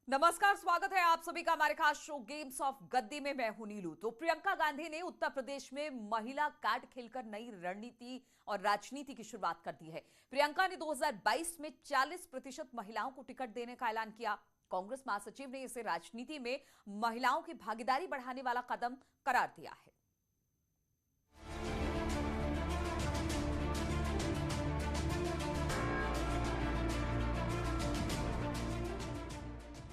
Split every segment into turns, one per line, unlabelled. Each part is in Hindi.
नमस्कार, स्वागत है आप सभी का हमारे खास शो गेम्स ऑफ गद्दी में। मैं हूं नीलू। तो प्रियंका गांधी ने उत्तर प्रदेश में महिला कार्ड खेलकर नई रणनीति और राजनीति की शुरुआत कर दी है। प्रियंका ने 2022 में 40% महिलाओं को टिकट देने का ऐलान किया। कांग्रेस महासचिव ने इसे राजनीति में महिलाओं की भागीदारी बढ़ाने वाला कदम करार दिया है।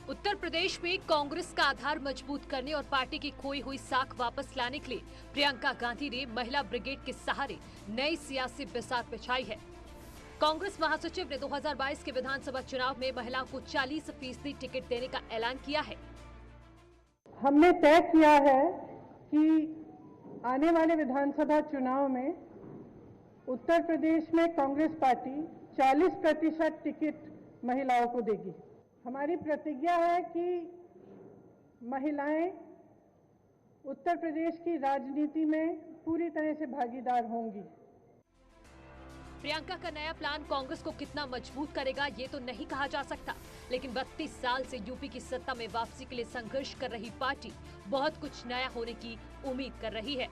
उत्तर प्रदेश में कांग्रेस का आधार मजबूत करने और पार्टी की खोई हुई साख वापस लाने के लिए प्रियंका गांधी ने महिला ब्रिगेड के सहारे नई सियासी बिसात बिछाई है। कांग्रेस महासचिव ने 2022 के विधानसभा चुनाव में महिलाओं को 40% टिकट देने का ऐलान किया है।
हमने तय किया है कि आने वाले विधानसभा चुनाव में उत्तर प्रदेश में कांग्रेस पार्टी 40% टिकट महिलाओं को देगी। हमारी प्रतिज्ञा है कि महिलाएं उत्तर प्रदेश की राजनीति में पूरी तरह से भागीदार होंगी।
प्रियंका का नया प्लान कांग्रेस को कितना मजबूत करेगा ये तो नहीं कहा जा सकता, लेकिन 32 साल से यूपी की सत्ता में वापसी के लिए संघर्ष कर रही पार्टी बहुत कुछ नया होने की उम्मीद कर रही है।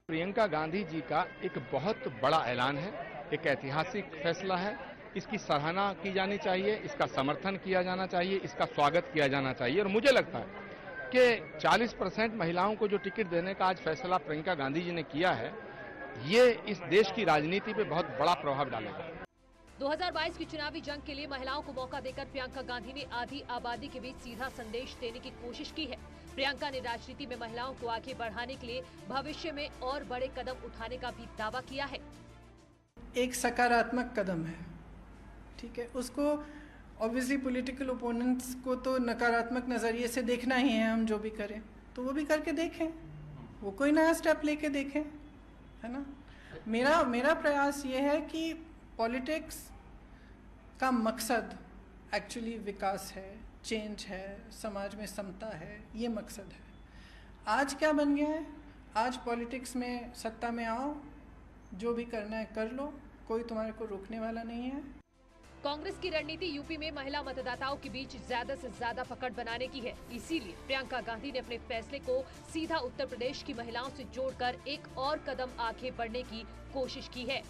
प्रियंका गांधी जी का एक बहुत बड़ा ऐलान है, एक ऐतिहासिक फैसला है। इसकी सराहना की जानी चाहिए, इसका समर्थन किया जाना चाहिए, इसका स्वागत किया जाना चाहिए। और मुझे लगता है कि 40% महिलाओं को जो टिकट देने का आज फैसला प्रियंका गांधी जी ने किया है, ये इस देश की राजनीति पे बहुत बड़ा प्रभाव डालेगा।
2022 की चुनावी जंग के लिए महिलाओं को मौका देकर प्रियंका गांधी ने आधी आबादी के बीच सीधा संदेश देने की कोशिश की है। प्रियंका ने राजनीति में महिलाओं को आगे बढ़ाने के लिए भविष्य में और बड़े कदम उठाने का भी दावा किया है।
एक सकारात्मक कदम है, ठीक है। उसको ऑब्वियसली पॉलिटिकल ओपोनेंट्स को तो नकारात्मक नज़रिए से देखना ही है। हम जो भी करें तो वो भी करके देखें, वो कोई नया स्टेप लेके देखें, है ना। मेरा प्रयास ये है कि पॉलिटिक्स का मकसद एक्चुअली विकास है, चेंज है, समाज में समता है, ये मकसद है। आज क्या बन गया है? आज पॉलिटिक्स में सत्ता में आओ, जो भी करना है कर लो, कोई तुम्हारे को रोकने वाला नहीं है।
कांग्रेस की रणनीति यूपी में महिला मतदाताओं के बीच ज्यादा से ज्यादा पकड़ बनाने की है। इसीलिए प्रियंका गांधी ने अपने फैसले को सीधा उत्तर प्रदेश की महिलाओं से जोड़कर एक और कदम आगे बढ़ने की कोशिश की है।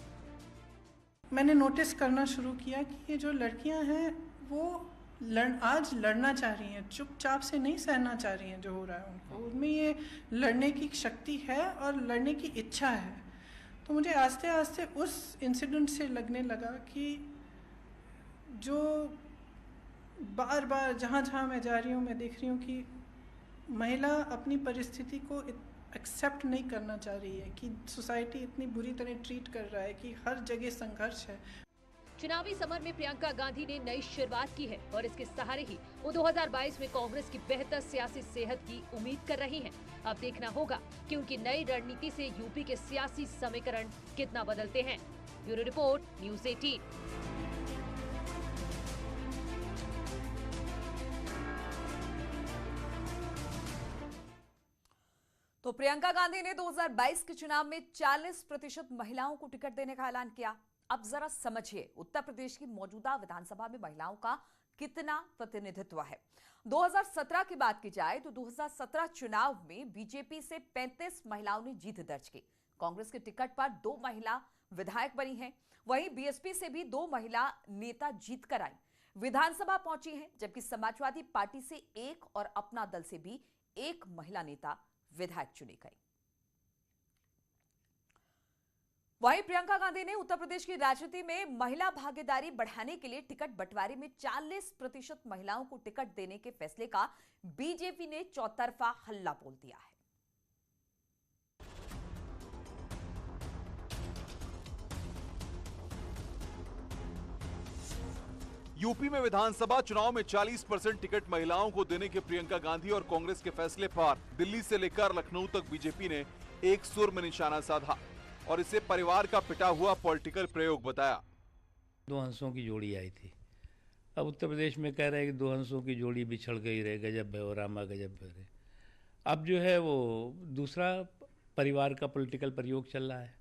मैंने नोटिस करना शुरू किया कि ये जो लड़कियां हैं वो आज लड़ना चाह रही हैं, चुपचाप से नहीं सहना चाह रही हैं जो हो रहा है उनको। उनमें ये लड़ने की शक्ति है और लड़ने की इच्छा है। तो मुझे आस्ते आस्ते उस इंसिडेंट से लगने लगा कि जो बार बार जहाँ मैं जा रही हूँ मैं देख रही हूँ कि महिला अपनी परिस्थिति को एक्सेप्ट नहीं करना चाह रही है, कि सोसाइटी इतनी बुरी तरह ट्रीट कर रहा है, कि हर जगह संघर्ष है।
चुनावी समर में प्रियंका गांधी ने नई शुरुआत की है और इसके सहारे ही वो 2022 में कांग्रेस की बेहतर सियासी सेहत की उम्मीद कर रही हैं। अब देखना होगा कि उनकी नई रणनीति से यूपी के सियासी समीकरण कितना बदलते हैं। Bureau report, news 18।
तो प्रियंका गांधी ने 2022 के चुनाव में 40% महिलाओं को टिकट देने का ऐलान किया। अब जरा समझिए उत्तर प्रदेश की मौजूदा विधानसभा में महिलाओं का कितना प्रतिनिधित्व है। 2017 की बात की जाए तो 2017 चुनाव में बीजेपी से 35 महिलाओं ने जीत दर्ज की। कांग्रेस के टिकट पर 2 महिला विधायक बनी हैं। वहीं बीएसपी से भी 2 महिला नेता जीत कर आई विधानसभा पहुंची हैं, जबकि समाजवादी पार्टी से 1 और अपना दल से भी 1 महिला नेता विधायक चुनी गई। वहीं प्रियंका गांधी ने उत्तर प्रदेश की राजनीति में महिला भागीदारी बढ़ाने के लिए टिकट बंटवारे में 40% महिलाओं को टिकट देने के फैसले का बीजेपी ने चौतरफा हल्ला बोल दिया है।
यूपी में विधानसभा चुनाव में 40% टिकट महिलाओं को देने के प्रियंका गांधी और कांग्रेस के फैसले पर दिल्ली से लेकर लखनऊ तक बीजेपी ने एक सुर में निशाना साधा और इसे परिवार का पिटा हुआ पॉलिटिकल प्रयोग बताया।
2 हंसों की जोड़ी आई थी। अब उत्तर प्रदेश में कह रहे हैं कि 2 हंसों की जोड़ी बिछड़ गई रे, गजब है रामा गजब है। अब जो है वो दूसरा परिवार का पॉलिटिकल प्रयोग चल रहा है।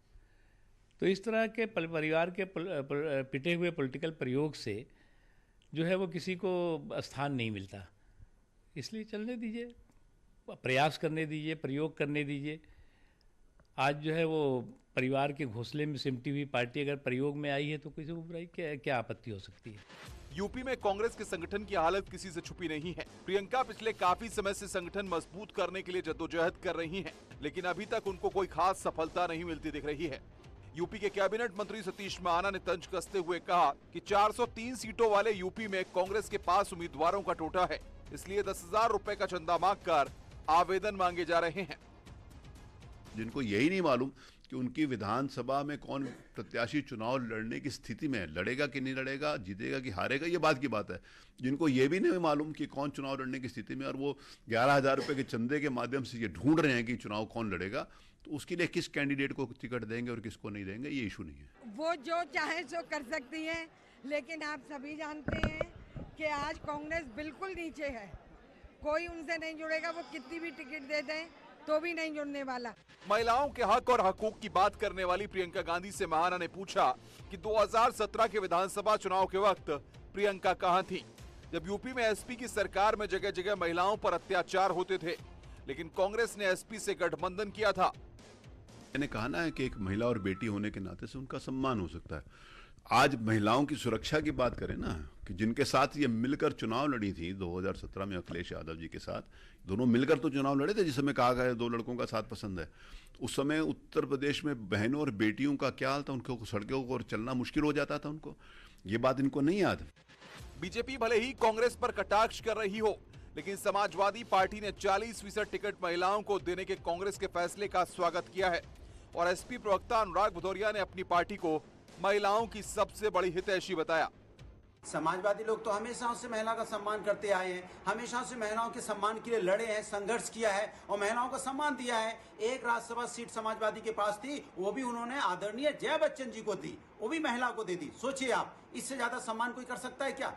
तो इस तरह के परिवार के पिटे हुए पॉलिटिकल प्रयोग से जो है वो किसी को स्थान नहीं मिलता। इसलिए चलने दीजिए, प्रयास करने दीजिए, प्रयोग करने दीजिए। आज जो है वो परिवार के घोंसले में सिमटी हुई पार्टी अगर प्रयोग में आई है तो किसी को बुराई क्या आपत्ति हो सकती है।
यूपी में कांग्रेस के संगठन की हालत किसी से छुपी नहीं है। प्रियंका पिछले काफी समय से संगठन मजबूत करने के लिए जद्दोजहद कर रही हैं, लेकिन अभी तक उनको कोई खास सफलता नहीं मिलती दिख रही है। यूपी के कैबिनेट मंत्री सतीश महाना ने तंज कसते हुए कहा कि 403 सीटों वाले यूपी में कांग्रेस के पास उम्मीदवारों का टोटा है, इसलिए 10,000 रुपए का चंदा मांगकर आवेदन मांगे जा रहे हैं।
जिनको यही नहीं मालूम कि उनकी विधानसभा में कौन प्रत्याशी चुनाव लड़ने की स्थिति में है, लड़ेगा कि नहीं लड़ेगा, जीतेगा कि हारेगा, ये बात की बात है। जिनको ये भी नहीं मालूम कि कौन चुनाव लड़ने की स्थिति में, और वो 11,000 रुपये के चंदे के माध्यम से ये ढूंढ रहे हैं कि चुनाव कौन लड़ेगा, तो उसके लिए किस कैंडिडेट को टिकट देंगे और किसको नहीं देंगे, ये इशू नहीं है।
वो जो चाहे सो कर सकती हैं, लेकिन आप सभी जानते हैं कि आज कांग्रेस बिल्कुल नीचे है। कोई उनसे नहीं जुड़ेगा, वो कितनी भी टिकट दे दें तो भी नहीं जुड़ने वाला।
महिलाओं के हक और हकूक की बात करने वाली प्रियंका गांधी से महाना ने पूछा कि 2017 के विधानसभा चुनाव के वक्त प्रियंका कहां थी, जब यूपी में एसपी की सरकार में जगह जगह महिलाओं पर अत्याचार होते थे, लेकिन कांग्रेस ने एसपी से गठबंधन किया था।
मैंने कहा ना कि एक महिला और बेटी होने के नाते से उनका सम्मान हो सकता है। आज महिलाओं की सुरक्षा की बात करें ना, कि जिनके साथ ये मिलकर चुनाव लड़ी थी 2017 में अखिलेश यादव जी के साथ, दोनों मिलकर तो चुनाव लड़े थे, जिस समय कहा गया 2 लड़कों का साथ पसंद है। उस समय उत्तर प्रदेश में बहनों और बेटियों का क्या हाल था, उनको सड़कों पर चलना मुश्किल हो जाता था उनको। ये बात इनको नहीं याद।
बीजेपी भले ही कांग्रेस पर कटाक्ष कर रही हो, लेकिन समाजवादी पार्टी ने 40% टिकट महिलाओं को देने के कांग्रेस के फैसले का स्वागत किया है, और एसपी प्रवक्ता अनुराग भदौरिया ने अपनी पार्टी को महिलाओं की सबसे बड़ी हितैषी बताया।
समाजवादी लोग तो हमेशा से महिला का सम्मान करते आए हैं, हमेशा से महिलाओं के सम्मान के लिए लड़े हैं, संघर्ष किया है और महिलाओं को सम्मान दिया है। एक राज्यसभा सीट समाजवादी के पास थी, वो भी उन्होंने आदरणीय जया बच्चन जी को दी, वो भी महिला को दे दी। सोचिए आप, इससे ज्यादा सम्मान कोई कर सकता है क्या?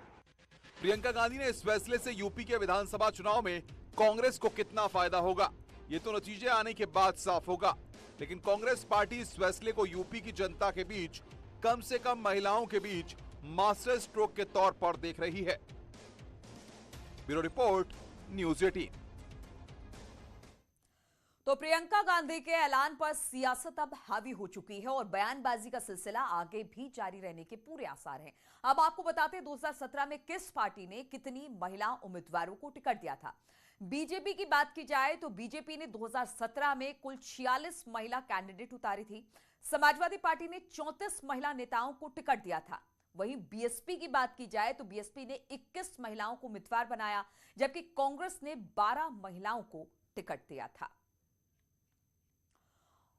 प्रियंका गांधी ने इस फैसले से यूपी के विधानसभा चुनाव में कांग्रेस को कितना फायदा होगा, ये तो नतीजे आने के बाद साफ होगा। लेकिन कांग्रेस पार्टी इस फैसले को यूपी की जनता के बीच, कम से कम महिलाओं के बीच मास्टर स्ट्रोक के तौर पर देख रही है। Bureau report, news 18।
तो प्रियंका गांधी के ऐलान पर सियासत अब हावी हो चुकी है और बयानबाजी का सिलसिला आगे भी जारी रहने के पूरे आसार हैं। अब आपको बताते हैं 2017 में किस पार्टी ने कितनी महिला उम्मीदवारों को टिकट दिया था। बीजेपी की बात की जाए तो बीजेपी ने 2017 में कुल 46 महिला कैंडिडेट उतारी थी। समाजवादी पार्टी ने 34 महिला नेताओं को टिकट दिया था। वहीं बीएसपी की बात की जाए तो बीएसपी ने 21 महिलाओं को उम्मीदवार बनाया, जबकि कांग्रेस ने 12 महिलाओं को टिकट दिया था।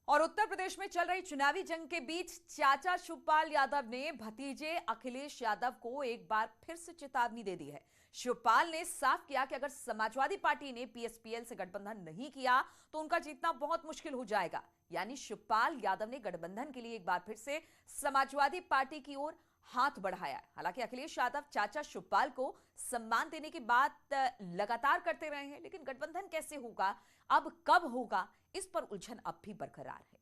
और उत्तर प्रदेश में चल रही चुनावी जंग के बीच चाचा शिवपाल यादव ने भतीजे अखिलेश यादव को एक बार फिर से चेतावनी दे दी है। शिवपाल ने साफ किया कि अगर समाजवादी पार्टी ने पीएसपीएल से गठबंधन नहीं किया तो उनका जीतना बहुत मुश्किल हो जाएगा। यानी शिवपाल यादव ने गठबंधन के लिए एक बार फिर से समाजवादी पार्टी की ओर हाथ बढ़ाया है। हालांकि अखिलेश यादव चाचा शिवपाल को सम्मान देने की बात लगातार करते रहे हैं, लेकिन गठबंधन कैसे होगा, अब कब होगा, इस पर उलझन अब भी बरकरार है।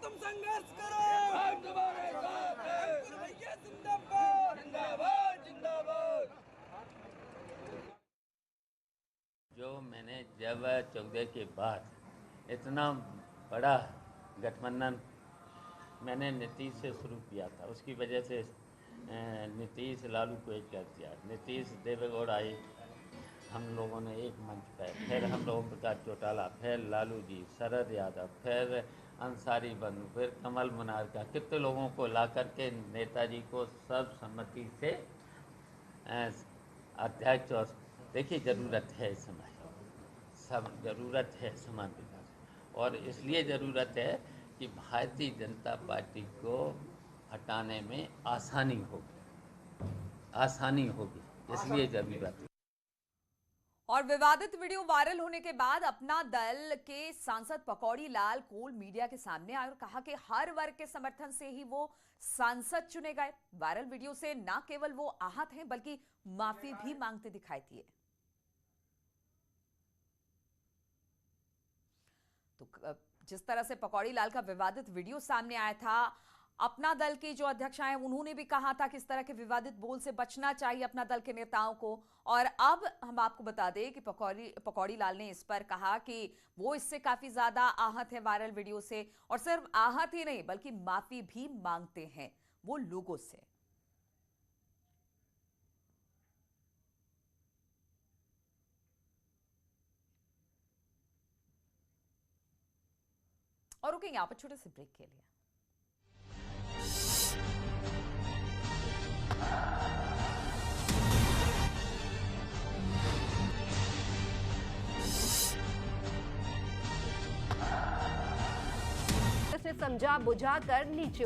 तुम संघर्ष करो, हम तुम्हारे साथ हैं। जिंदाबाद जिंदाबाद जिंदाबाद।
जो मैंने जब 14 के बाद इतना बड़ा गठबंधन मैंने नीतीश से शुरू किया था, उसकी वजह से नीतीश लालू को एक कर दिया, नीतीश देवेगौड़ आए, हम लोगों ने एक मंच पर, फिर हम लोगों प्रकाश चौटाला, फिर लालू जी, शरद यादव, फिर अंसारी बंधु, फिर कमल मुनारका, कितने लोगों को ला करके नेताजी को सर्वसम्मति से अध्यक्ष। और देखिए ज़रूरत है इस समय, सब ज़रूरत है समान विकास, और इसलिए ज़रूरत है कि भारतीय जनता पार्टी को हटाने में आसानी होगी, इसलिए ज़रूरत है।
और विवादित वीडियो वायरल होने के बाद अपना दल के सांसद पकौड़ी लाल कोल मीडिया के सामने आए और कहा कि हर वर्ग के समर्थन से ही वो सांसद चुने गए। वायरल वीडियो से न केवल वो आहत हैं बल्कि माफी भी मांगते दिखाई दिए। तो जिस तरह से पकौड़ी लाल का विवादित वीडियो सामने आया था, अपना दल के जो अध्यक्ष आए उन्होंने भी कहा था कि इस तरह के विवादित बोल से बचना चाहिए अपना दल के नेताओं को। और अब हम आपको बता दें कि पकौड़ी लाल ने इस पर कहा कि वो इससे काफी ज्यादा आहत है वायरल वीडियो से, और सिर्फ आहत ही नहीं बल्कि माफी भी मांगते हैं वो लोगों से। और रुकेंगे यहाँ पर छोटे से ब्रेक के लिए।
से समझा बुझा कर नीचे